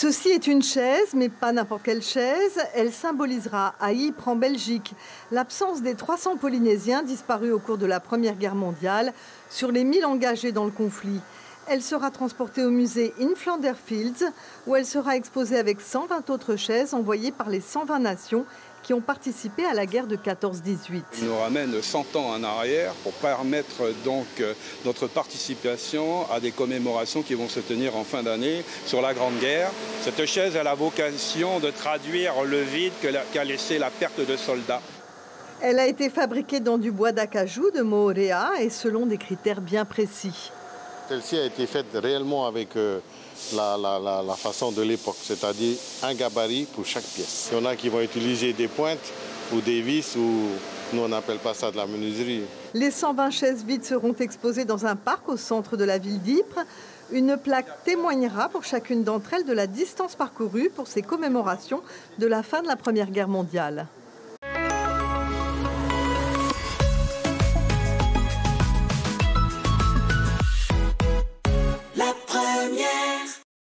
Ceci est une chaise, mais pas n'importe quelle chaise. Elle symbolisera à Ypres en Belgique l'absence des 300 Polynésiens disparus au cours de la Première Guerre mondiale sur les 1000 engagés dans le conflit. Elle sera transportée au musée In Flanders Fields où elle sera exposée avec 120 autres chaises envoyées par les 120 nations qui ont participé à la guerre de 14-18. Il nous ramène 100 ans en arrière pour permettre donc notre participation à des commémorations qui vont se tenir en fin d'année sur la Grande Guerre. Cette chaise a la vocation de traduire le vide qu'a laissé la perte de soldats. Elle a été fabriquée dans du bois d'acajou de Moorea et selon des critères bien précis. Celle-ci a été faite réellement avec la façon de l'époque, c'est-à-dire un gabarit pour chaque pièce. Il y en a qui vont utiliser des pointes ou des vis, ou nous on appelle pas ça de la menuiserie. Les 120 chaises vides seront exposées dans un parc au centre de la ville d'Ypres. Une plaque témoignera pour chacune d'entre elles de la distance parcourue pour ces commémorations de la fin de la Première Guerre mondiale.